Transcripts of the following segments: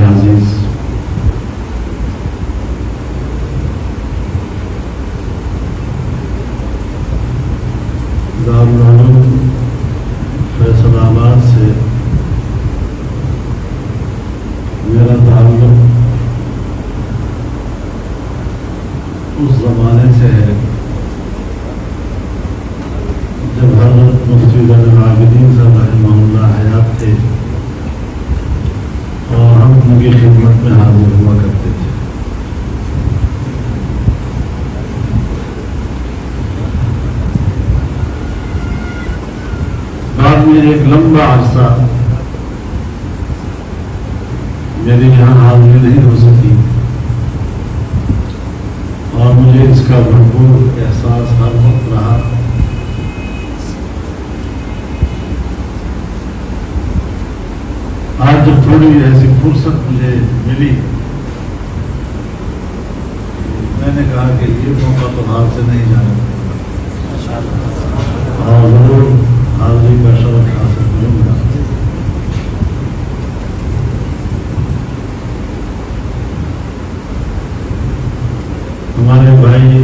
عزیز، دارالعلوم فیصل آباد سے میرا تعلق اس زمانے سے ہے جب حضرت مفتی زین العابدین صاحب رحمہ اللہ حیات تھے اور ہم ان کی خدمت میں حاضر ہوا کرتے تھے۔ بعد میں ایک لمبا عرصہ میری یہاں حاضری نہیں ہو سکی اور مجھے اس کا بھرپور احساس ہر وقت رہا۔ آج جب تھوڑی ایسی فرصت مجھے ملی، میں نے کہا کہ یہ موقع تو ہاتھ سے نہیں جانا اور ضرور حاضری کا شرف حاصل کروں گا۔ ہمارے بھائی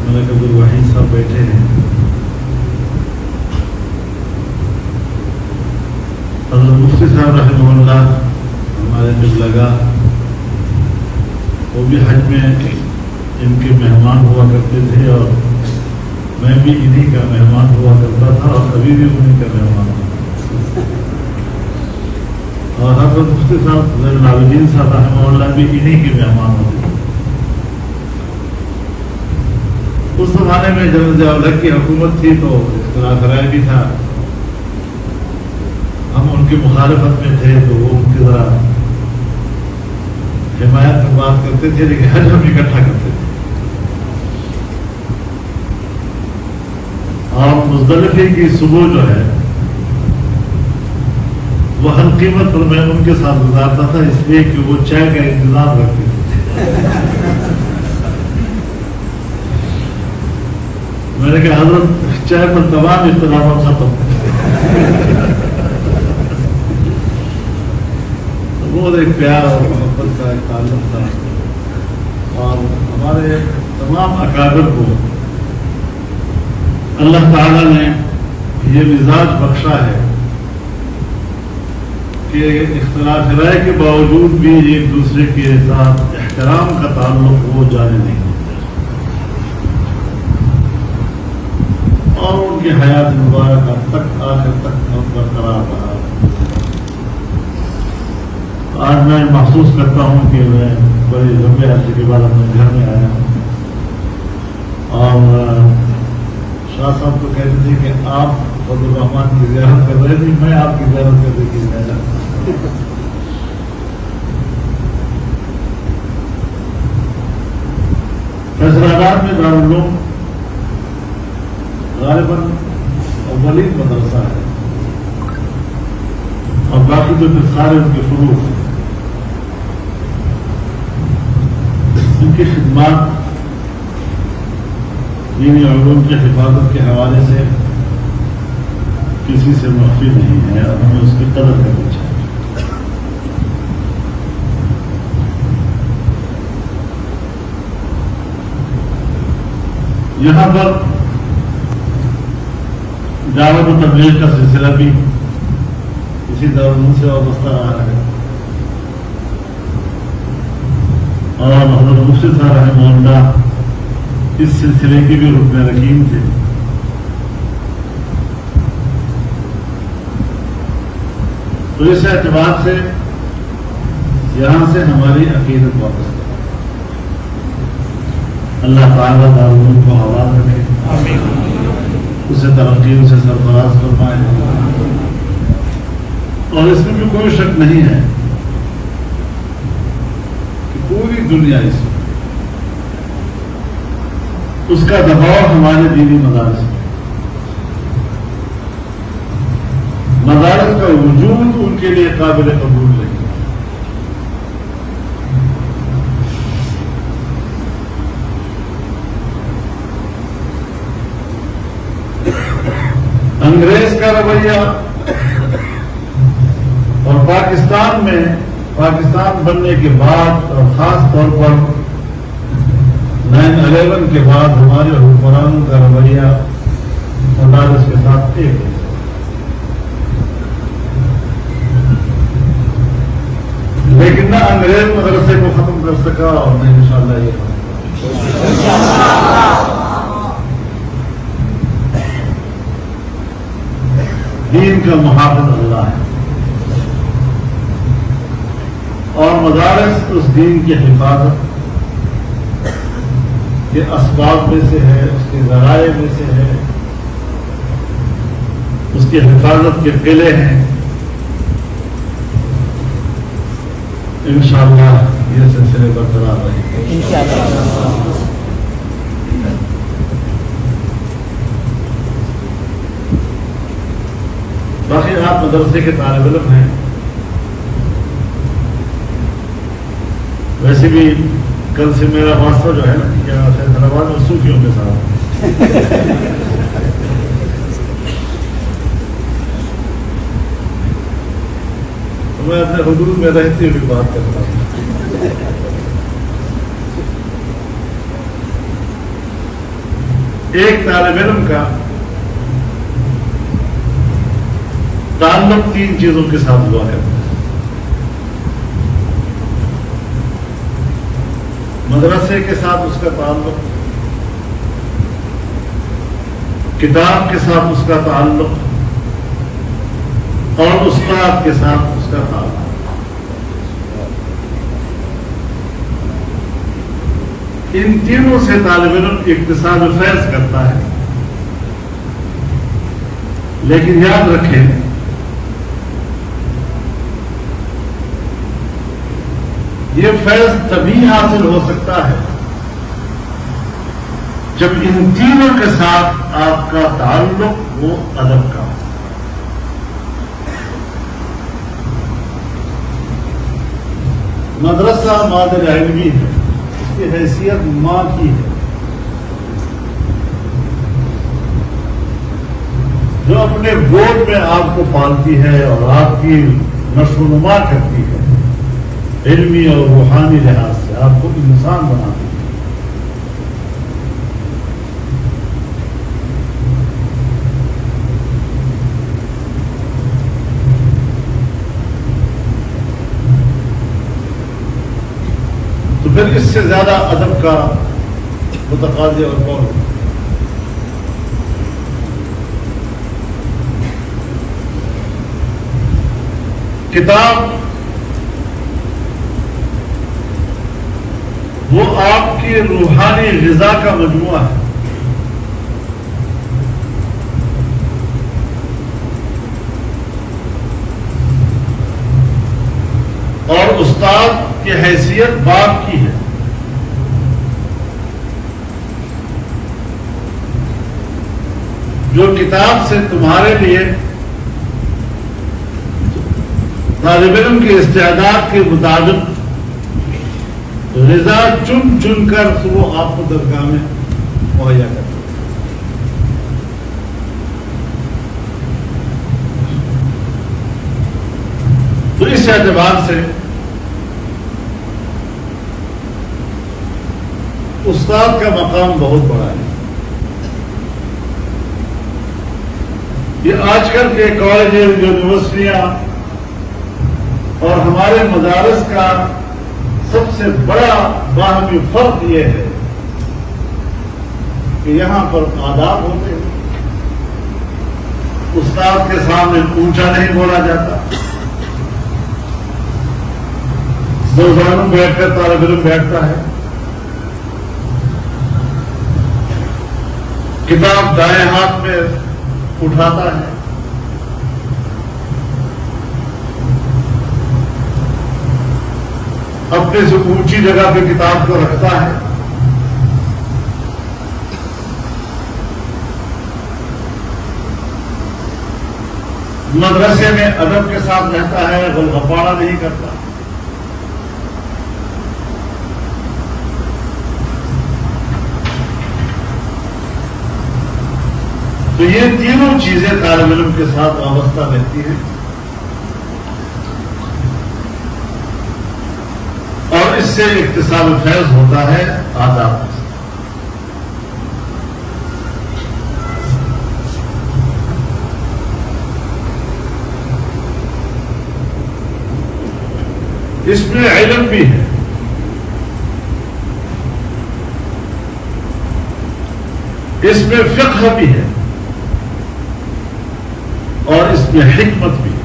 ملک عبدالوحید صاحب بیٹھے ہیں، حضرت مفتی صاحب رحمہ اللہ ہمارے جب لگا، وہ بھی حج میں ان کے مہمان ہوا کرتے تھے اور میں بھی انہی کا مہمان ہوا کرتا تھا اور ابھی بھی انہی کا مہمان ہوں۔ اور حضرت مفتی صاحب زین العابدین صاحب رحمہ اللہ بھی انہی کے مہمان ہوتے تھے۔ اس زمانے میں جب ضیاء کی حکومت تھی تو اختلاف رائے بھی تھا، ہم ان کی مخالفت میں تھے تو وہ ان کی ذرا حمایت میں بات کرتے تھے، لیکن حج ہم اکٹھا کرتے تھے۔ اور مزدلفے کی صبح جو ہے وہ ہر قیمت پر میں ان کے ساتھ گزارتا تھا، اس لیے کہ وہ چائے کا انتظام رکھتے تھے۔ میں نے کہا حضرت چائے پر تمام اختلافات ختم۔ بہت ایک پیار اور محبت کا ایک تعلق تھا اور ہمارے تمام اکابر کو اللہ تعالیٰ نے یہ مزاج بخشا ہے کہ اختلاف رائے کے باوجود بھی ایک دوسرے کے ساتھ احترام کا تعلق وہ جانے نہیں دیتے اور ان کی حیات مبارکہ تک آخر تک برقرار رہا۔ آج میں محسوس کرتا ہوں کہ میں بڑے لمبے عرصے کے بعد اپنے گھر میں آیا ہوں اور شاہ صاحب کو کہتے تھے کہ آپ فضل الرحمان کی زیارت کر رہے تھے، میں آپ کی زیارت کرنے کے لیے آیا۔ فیصل آباد میں دارالعلوم غالباً اولین مدرسہ ہے اور باقی جو سارے ان کے فروع ہیں، ان کی خدمات دینی علوم کی حفاظت کے حوالے سے کسی سے مخفی نہیں ہے اور ہمیں اس کی قدر کرنی چاہیے۔ یہاں پر دعوت و تبلیغ کا سلسلہ بھی اسی دارالعلوم سے وابستہ رہا ہے اور حضرت مفتی صاحب رحمہ اللہ اس سلسلے کی بھی رکن رکین تھے۔ تو اس اعتبار سے یہاں سے ہماری عقیدت واپس ہے۔ اللہ تعالیٰ دارالعلوم کو حوال رکھے، اسے ترقی سے سرفراز فرمائے اور اس میں بھی کوئی شک نہیں ہے کہ پوری دنیا اس کا دباؤ ہمارے دینی مدارس میں، مدارس کا وجود ان کے لیے قابل قبول نہیں۔ انگریز کا رویہ اور پاکستان بننے کے بعد اور خاص طور پر 9/11 کے بعد ہمارے حکمرانوں کا رویہ مدارس کے ساتھ ایک ہے. لیکن نہ انگریز مدرسے کو ختم کر سکا اور نہ انشاءاللہ یہ ختم کر سکا. دین کا محافظ اللہ ہے اور مدارس اس دین کی حفاظت کے اسباب میں سے ہے، اس کے ذرائع میں سے ہے، اس کی حفاظت کے قلعے ہیں. انشاءاللہ یہ سلسلے برقرار رہے گا. باقی آپ مدرسے کے طالب علم ہیں. ویسے بھی کل سے میرا واسطہ جو ہے نا کیا حیدرآباد اور صوفیوں کے ساتھ. میں اپنے حدود میں رہتی ہوئی بات کرتا ہوں. ایک طالب علم کا تعلق 3 چیزوں کے ساتھ ہوا کرتا ہے. مدرسے کے ساتھ اس کا تعلق، کتاب کے ساتھ اس کا تعلق اور استاد کے ساتھ اس کا تعلق. ان تینوں سے طالب علم اکتساب فیض کرتا ہے. لیکن یاد رکھیں یہ فیض تبھی حاصل ہو سکتا ہے جب ان تینوں کے ساتھ آپ کا تعلق وہ ادب کا ہو. مدرسہ مادر علمی ہے، اس کی حیثیت ماں کی ہے جو اپنے گود میں آپ کو پالتی ہے اور آپ کی نشو و نما کرتی ہے، علمی اور روحانی لحاظ سے آپ کو انسان بناتی ہے. تو پھر اس سے زیادہ ادب کا متقاضی اور کون؟ کتاب وہ آپ کی روحانی غذا کا مجموعہ ہے. اور استاد کی حیثیت باپ کی ہے. جو کتاب سے تمہارے لیے طالب علم کی استعداد کے مطابق رضا چن چن کر وہ آپ کو درگاہ میں مہیا کرتا ہے. تو اس اعتبار سے استاد کا مقام بہت بڑا ہے. یہ آج کل کے کالج یونیورسٹیاں اور ہمارے مدارس کا سب سے بڑا باہمی فرق یہ ہے کہ یہاں پر آداب ہوتے ہیں. استاد کے سامنے اونچا نہیں بولا جاتا. دو زانوں بیٹھ کر طالب علم بیٹھتا ہے. کتاب دائیں ہاتھ میں اٹھاتا ہے. اپنے سے اونچی جگہ پہ کتاب کو رکھتا ہے. مدرسے میں ادب کے ساتھ رہتا ہے، غلغپاڑا نہیں کرتا. تو یہ تینوں چیزیں طالب علم کے ساتھ وابستہ رہتی ہیں. سے اکتساب فیض ہوتا ہے آداب سے۔ اس میں علم بھی ہے، اس میں فقہ بھی ہے، اور اس میں حکمت بھی ہے۔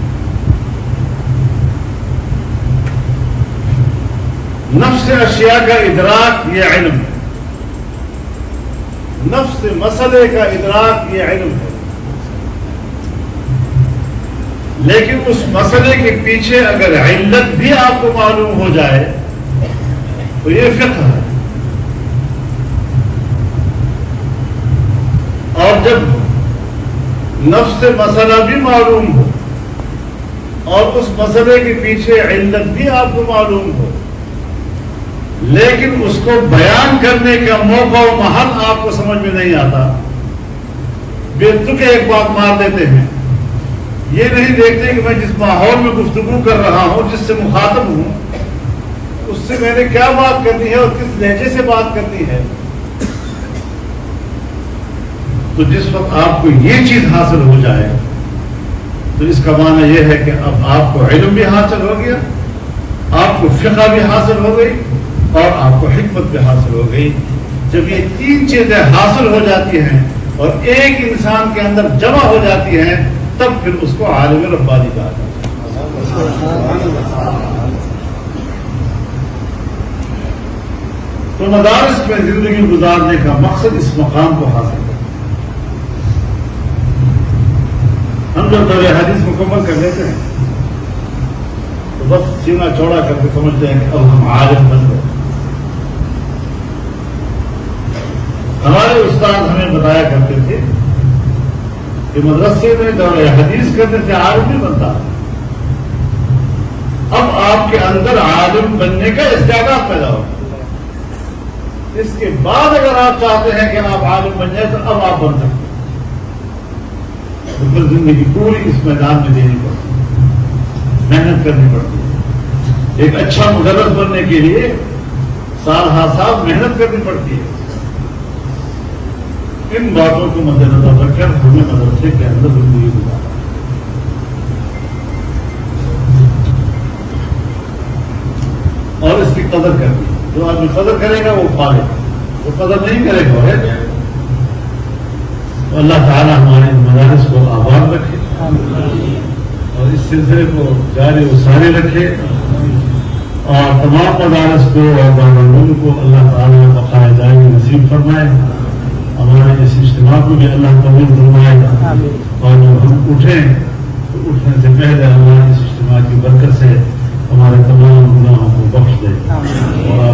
نفس اشیاء کا ادراک یہ علم ہے، نفس مسئلے کا ادراک یہ علم ہے، لیکن اس مسئلے کے پیچھے اگر علت بھی آپ کو معلوم ہو جائے تو یہ فقہ ہے۔ اور جب نفس مسئلہ بھی معلوم ہو اور اس مسئلے کے پیچھے علت بھی آپ کو معلوم ہو، لیکن اس کو بیان کرنے کا موقع و محل آپ کو سمجھ میں نہیں آتا، بے تکے ایک بات مار دیتے ہیں، یہ نہیں دیکھتے کہ میں جس ماحول میں گفتگو کر رہا ہوں، جس سے مخاطب ہوں، اس سے میں نے کیا بات کرنی ہے اور کس لہجے سے بات کرنی ہے۔ تو جس وقت آپ کو یہ چیز حاصل ہو جائے تو اس کا معنی یہ ہے کہ اب آپ کو علم بھی حاصل ہو گیا، آپ کو فقہ بھی حاصل ہو گئی، اور آپ کو حکمت بھی حاصل ہو گئی۔ جب یہ تین چیزیں حاصل ہو جاتی ہیں اور ایک انسان کے اندر جمع ہو جاتی ہیں، تب پھر اس کو عالم ربانی کہا جاتا ہے۔ تو مدارس میں زندگی گزارنے کا مقصد اس مقام کو حاصل ہے۔ ہم جب دور حدیث مکمل کر لیتے ہیں تو بس سینہ چوڑا کر کے سمجھتے ہیں کہ اب ہم عالم بن گئے۔ ہمارے استاد ہمیں بتایا کرتے تھے کہ مدرسے میں دور حدیث کرنے سے عالم نہیں بنتا، اب آپ کے اندر عالم بننے کا استعداد پیدا ہوگا۔ اس کے بعد اگر آپ چاہتے ہیں کہ آپ عالم بن جائیں تو اب آپ بن سکتے ہیں۔ تو پھر زندگی پوری اس میدان میں دینی پڑتی ہے، محنت کرنی پڑتی ہے۔ ایک اچھا مدرس بننے کے لیے سال ہر سال محنت کرنی پڑتی ہے۔ ان باتوں کو مد نظر رکھ کر ہمیں مدرسے کے اندر زندگی گزارنا، اور اس کی قدر کرنی۔ جو آدمی قدر کرے گا وہ پائے، وہ قدر نہیں کرے گا ہے۔ تو اللہ تعالیٰ ہمارے مدارس کو آباد رکھے اور اس سلسلے کو جاری و ساری رکھے، اور تمام مدارس کو اور دارالعلوم کو اللہ تعالیٰ بقائے دائمی نصیب فرمائے۔ ہمارے اس اجتماع کو بھی اللہ قبول فرمائے، اور جب ہم اٹھیں تو اٹھنے سے پہلے ہمارے اس اجتماع کی برکت سے ہمارے تمام گناہوں کو بخش دے اور